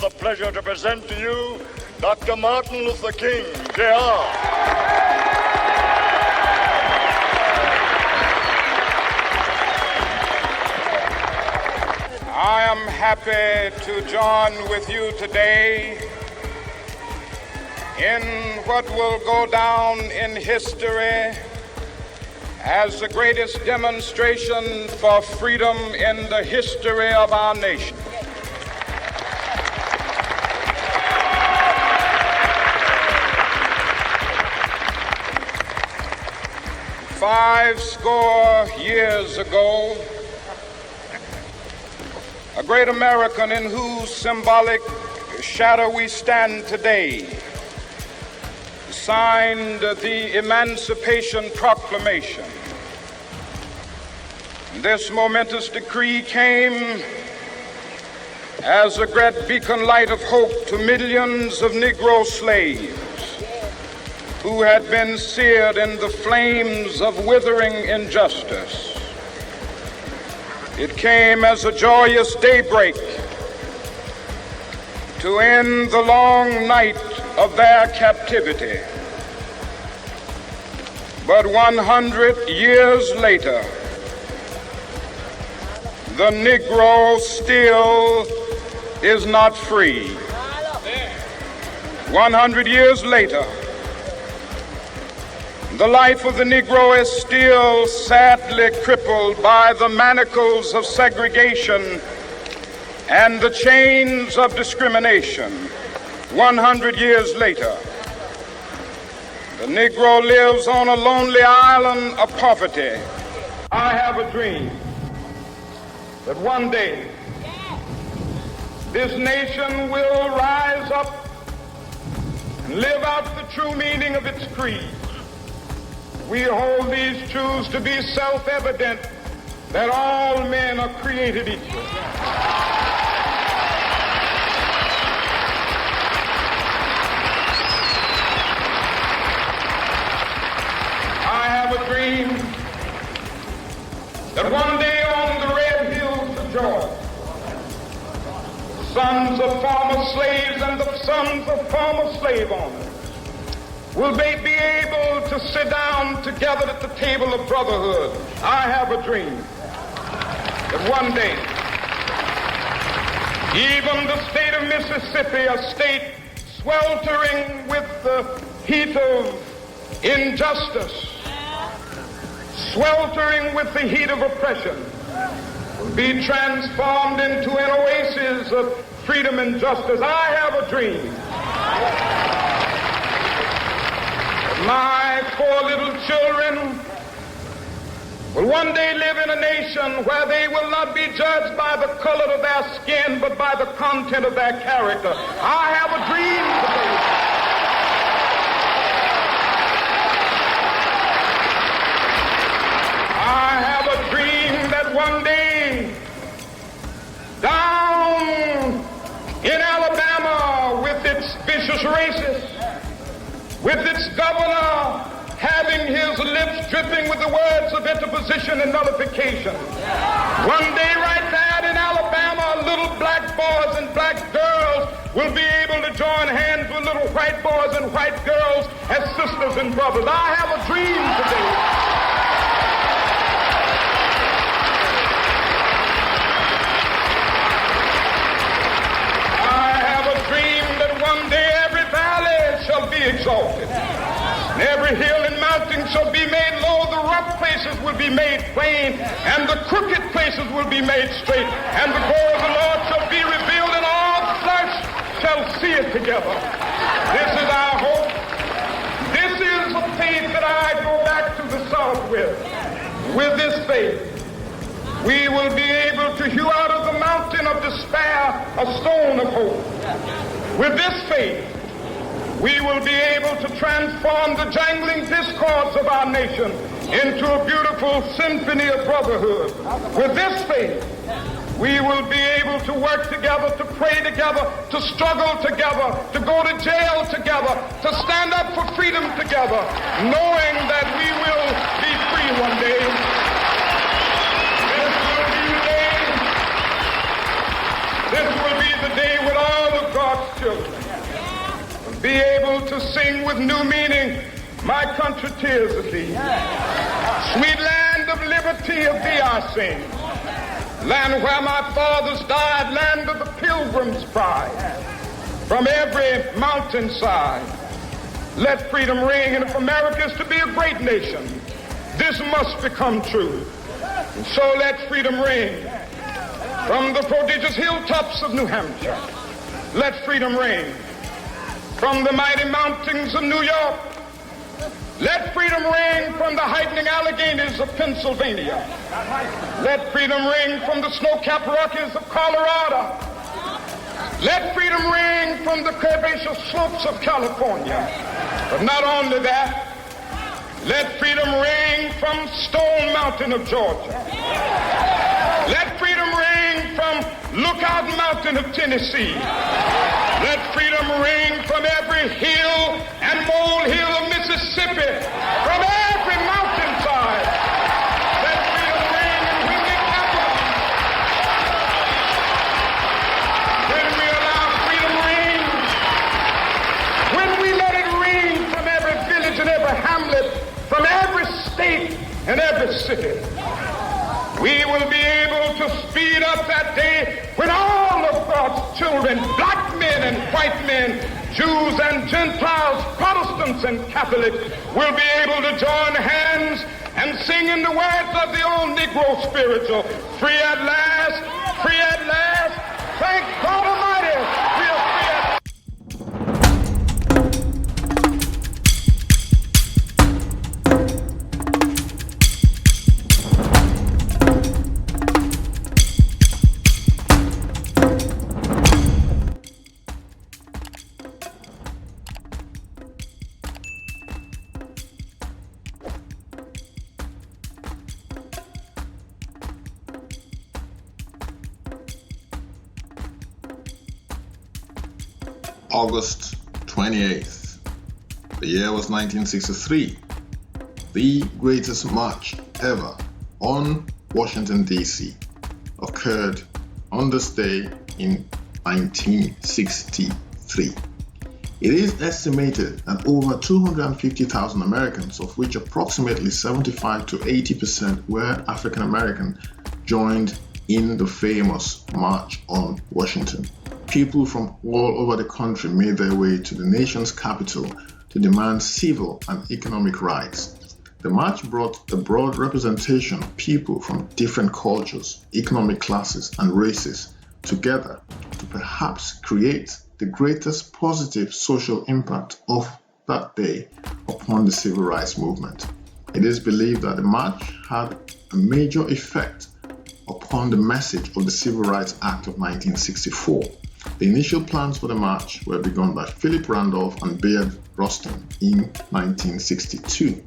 the pleasure to present to you Dr. Martin Luther King, Jr. I am happy to join with you today in what will go down in history as the greatest demonstration for freedom in the history of our nation. Five score years ago, a great American in whose symbolic shadow we stand today signed the Emancipation Proclamation. This momentous decree came as a great beacon light of hope to millions of Negro slaves who had been seared in the flames of withering injustice. It came as a joyous daybreak to end the long night of their captivity. But 100 years later, the Negro still is not free. 100 years later, the life of the Negro is still sadly crippled by the manacles of segregation and the chains of discrimination. 100 years later, the Negro lives on a lonely island of poverty. I have a dream that one day this nation will rise up and live out the true meaning of its creed. We hold these truths to be self-evident, that all men are created equal. I have a dream that one day on the red hills of Georgia, the sons of former slaves and the sons of former slave owners will they be able to sit down together at the table of brotherhood. I have a dream that one day, even the state of Mississippi, a state sweltering with the heat of injustice, sweltering with the heat of oppression, will be transformed into an oasis of freedom and justice. I have a dream. My four little children will one day live in a nation where they will not be judged by the color of their skin, but by the content of their character. I have a dream today. I have a dream that one day, down in Alabama, with its vicious racists, with its governor having his lips dripping with the words of interposition and nullification. One day right there in Alabama, little black boys and black girls will be able to join hands with little white boys and white girls as sisters and brothers. I have a dream today. I have a dream that one day every valley shall be exalted, and every hill and mountain shall be made low. The rough places will be made plain, and the crooked places will be made straight, and the glory of the Lord shall be revealed, and all flesh shall see it together. This is our hope. This is the faith that I go back to the South with. With this faith, we will be able to hew out of the mountain of despair a stone of hope. With this faith, we will be able to transform the jangling discords of our nation into a beautiful symphony of brotherhood. With this faith, we will be able to work together, to pray together, to struggle together, to go to jail together, to stand up for freedom together, knowing that we will be free one day. This will be the day when all of God to sing with new meaning, my country, tears of thee. Sweet land of liberty, of thee I sing. Land where my fathers died, land of the pilgrim's pride. From every mountainside, let freedom ring. And if America is to be a great nation, this must become true. And so let freedom ring. From the prodigious hilltops of New Hampshire, let freedom ring. From the mighty mountains of New York, let freedom ring. From the heightening Alleghenies of Pennsylvania, let freedom ring. From the snow-capped Rockies of Colorado, let freedom ring. From the curvaceous slopes of California. But not only that, let freedom ring from Stone Mountain of Georgia. Let freedom ring from Lookout Mountain of Tennessee. Let freedom ring from every hill and molehill of Mississippi, from every mountainside. Let freedom ring, and when we capital, when we allow freedom ring, when we let it ring from every village and every hamlet, from every state and every city, we will be able to speed up that day when all of God's children, black men and white men, Jews and Gentiles, Protestants and Catholics, will be able to join hands and sing in the words of the old Negro spiritual, free at last, free at last, thank God Almighty, we are free at last. August 28th. The year was 1963. The greatest march ever on Washington, D.C. occurred on this day in 1963. It is estimated that over 250,000 Americans, of which approximately 75 to 80% were African American, joined in the famous March on Washington. People from all over the country made their way to the nation's capital to demand civil and economic rights. The march brought a broad representation of people from different cultures, economic classes, and races together to perhaps create the greatest positive social impact of that day upon the civil rights movement. It is believed that the march had a major effect upon the message of the Civil Rights Act of 1964. The initial plans for the march were begun by Philip Randolph and Bayard Rustin in 1962.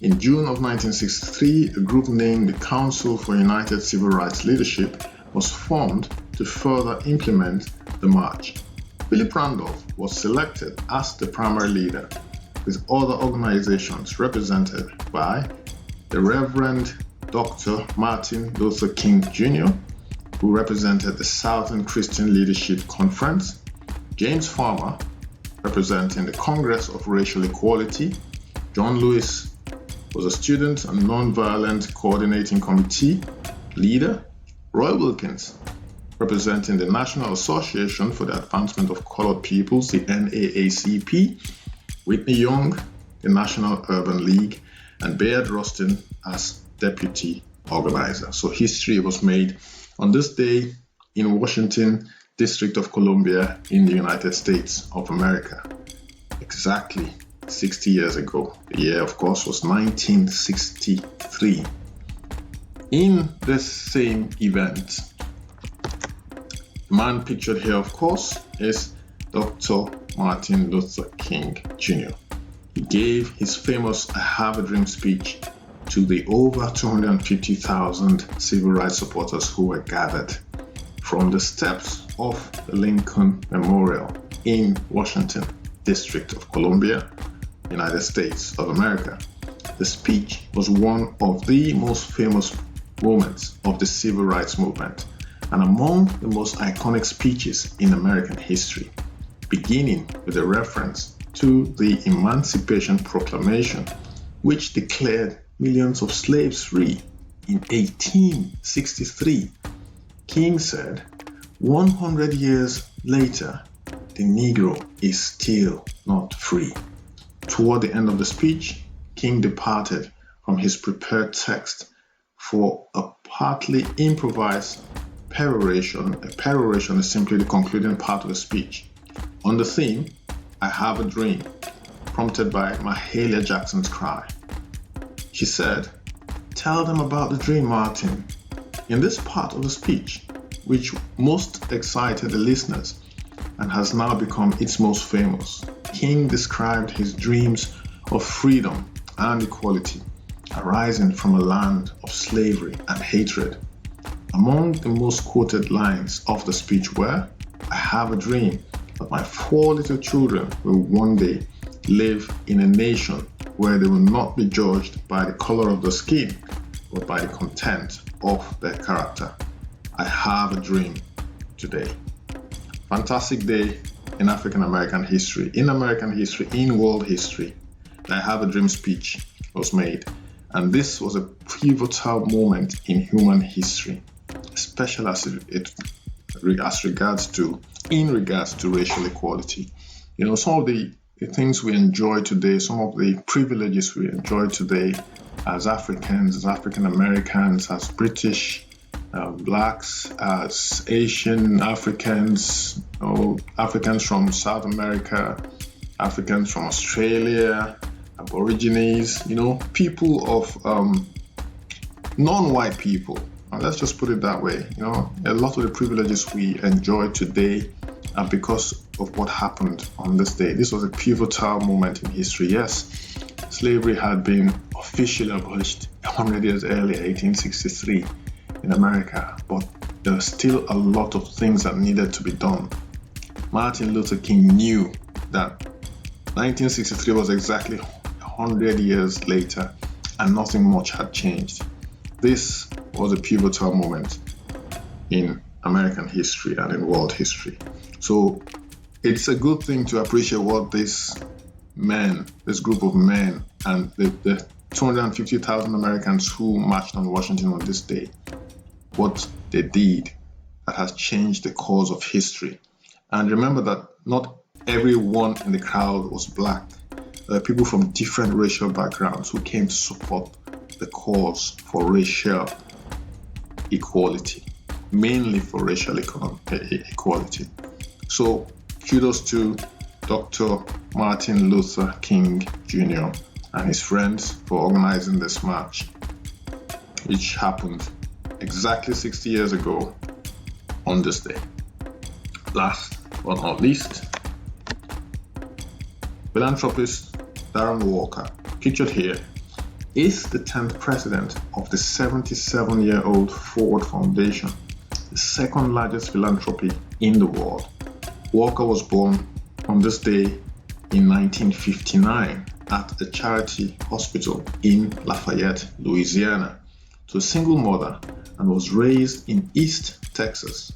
In June of 1963, a group named the Council for United Civil Rights Leadership was formed to further implement the march. Philip Randolph was selected as the primary leader, with other organizations represented by the Reverend Dr. Martin Luther King Jr., who represented the Southern Christian Leadership Conference, James Farmer, representing the Congress of Racial Equality, John Lewis was a Student and Nonviolent Coordinating Committee leader, Roy Wilkins, representing the National Association for the Advancement of Colored Peoples, the NAACP, Whitney Young, the National Urban League, and Bayard Rustin as deputy organizer. So history was made on this day in Washington, District of Columbia in the United States of America, exactly 60 years ago. The year, of course, was 1963. In this same event, the man pictured here, of course, is Dr. Martin Luther King Jr. He gave his famous I Have a Dream speech to the over 250,000 civil rights supporters who were gathered from the steps of the Lincoln Memorial in Washington, District of Columbia, United States of America. The speech was one of the most famous moments of the civil rights movement and among the most iconic speeches in American history, beginning with a reference to the Emancipation Proclamation, which declared millions of slaves free in 1863. King said, 100 years later, the Negro is still not free. Toward the end of the speech, King departed from his prepared text for a partly improvised peroration. A peroration is simply the concluding part of the speech on the theme, I Have a Dream, prompted by Mahalia Jackson's cry. She said, "Tell them about the dream, Martin." In this part of the speech, which most excited the listeners and has now become its most famous, King described his dreams of freedom and equality arising from a land of slavery and hatred. Among the most quoted lines of the speech were, "I have a dream that my 4 little children will one day live in a nation where they will not be judged by the color of their skin, but by the content of their character. I have a dream today." Fantastic day in African American history, in world history. The I Have a Dream speech was made, and this was a pivotal moment in human history, especially in regards to racial equality. You know, some of the things we enjoy today, some of the privileges we enjoy today as Africans, as African Americans, as British, blacks, as Asian Africans, Africans from South America, Africans from Australia, Aborigines, people of non-white people. Let's just put it that way. A lot of the privileges we enjoy today are because of what happened on this day. This was a pivotal moment in history. Yes, slavery had been officially abolished 100 years earlier, 1863, in America, but there were still a lot of things that needed to be done. Martin Luther King knew that 1963 was exactly 100 years later and nothing much had changed. This was a pivotal moment in American history and in world history. So it's a good thing to appreciate what this group of men, and the 250,000 Americans who marched on Washington on this day, what they did that has changed the course of history. And remember that not everyone in the crowd was black. There were people from different racial backgrounds who came to support the cause for racial equality, mainly for racial equality. So kudos to Dr. Martin Luther King Jr. and his friends for organizing this march, which happened exactly 60 years ago on this day. Last but not least, philanthropist Darren Walker, pictured here, is the 10th president of the 77-year-old Ford Foundation, the second largest philanthropy in the world. Walker was born on this day in 1959 at a charity hospital in Lafayette, Louisiana, to a single mother, and was raised in East Texas.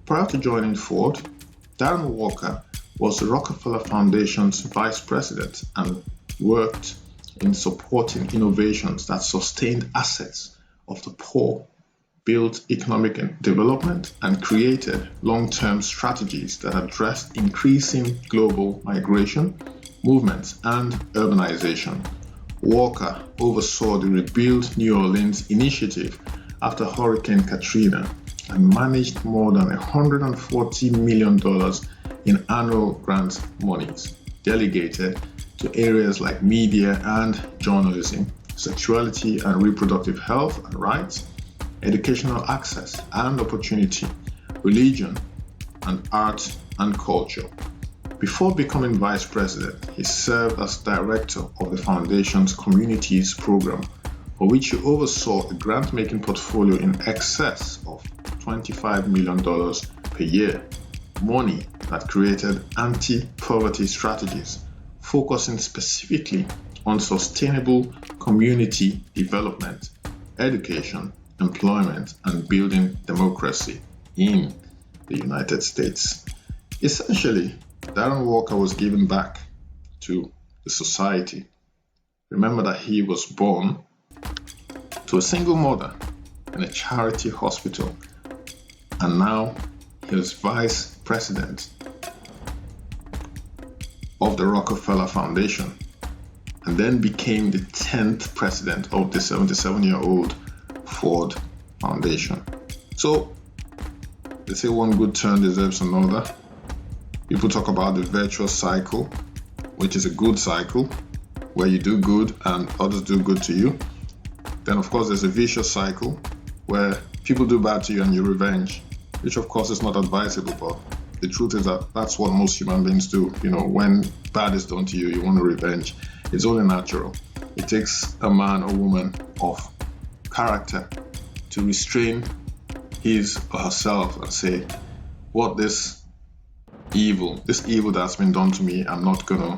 Prior to joining Ford, Darren Walker was the Rockefeller Foundation's vice president and worked in supporting innovations that sustained assets of the poor, built economic development, and created long-term strategies that addressed increasing global migration, movements, and urbanization. Walker oversaw the Rebuild New Orleans initiative after Hurricane Katrina and managed more than $140 million in annual grant monies delegated to areas like media and journalism, sexuality and reproductive health and rights, educational access and opportunity, religion, and art and culture. Before becoming vice president, he served as director of the foundation's Communities program, for which he oversaw a grant-making portfolio in excess of $25 million per year, money that created anti-poverty strategies, focusing specifically on sustainable community development, education, employment, and building democracy in the United States. Essentially, Darren Walker was giving back to the society. Remember that he was born to a single mother in a charity hospital, and now he is vice president of the Rockefeller Foundation, and then became the 10th president of the 77-year-old Ford Foundation. So they say one good turn deserves another. People talk about the virtuous cycle, which is a good cycle where you do good and others do good to you. Then of course there's a vicious cycle where people do bad to you and you revenge, which of course is not advisable, but the truth is that that's what most human beings do. You know, when bad is done to you, you want to revenge. It's only natural. It takes a man or woman of character to restrain his or herself and say, what this evil that's been done to me, I'm not gonna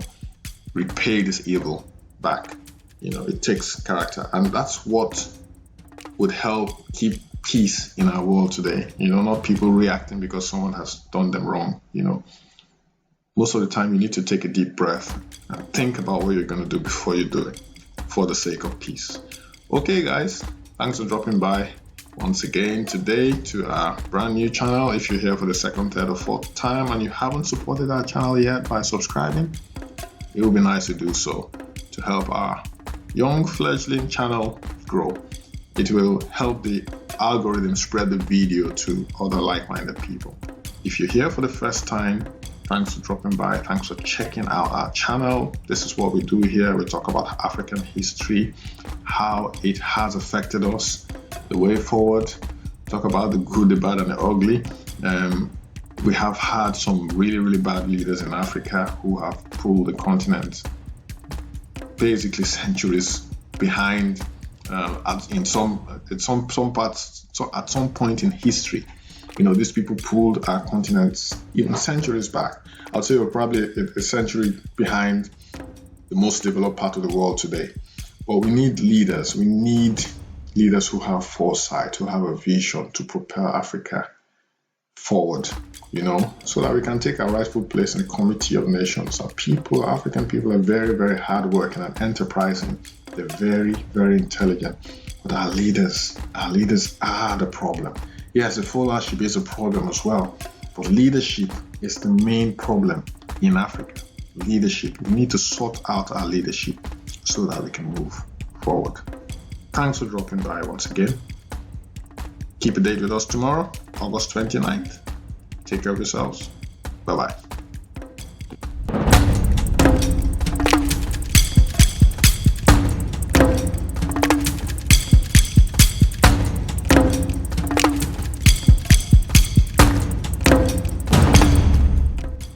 repay this evil back. You know, it takes character, and that's what would help keep peace in our world today. You know, not people reacting because someone has done them wrong. You know, most of the time you need to take a deep breath and think about what you're going to do before you do it, for the sake of peace. Okay guys, thanks for dropping by once again today to our brand new channel. If you're here for the second, third or fourth time and you haven't supported our channel yet by subscribing, it would be nice to do so to help our young fledgling channel grow. It will help the algorithm spread the video to other like-minded people. If you're here for the first time, thanks for dropping by. Thanks for checking out our channel. This is what we do here. We talk about African history, how it has affected us, the way forward, talk about the good, the bad, and the ugly. We have had some really bad leaders in Africa who have pulled the continent basically centuries behind. At some parts, so at some point in history, you know, these people pulled our continents even centuries back. I'd say we're probably a century behind the most developed part of the world today. But we need leaders. We need leaders who have foresight, who have a vision to propel Africa forward, you know, so that we can take our rightful place in the community of nations. Our people, African people, are very hardworking and enterprising. They're very intelligent. But our leaders are the problem. Yes, the followership is a problem as well. But leadership is the main problem in Africa. Leadership. We need to sort out our leadership so that we can move forward. Thanks for dropping by once again. Keep a date with us tomorrow, August 29th. Take care of yourselves. Bye-bye.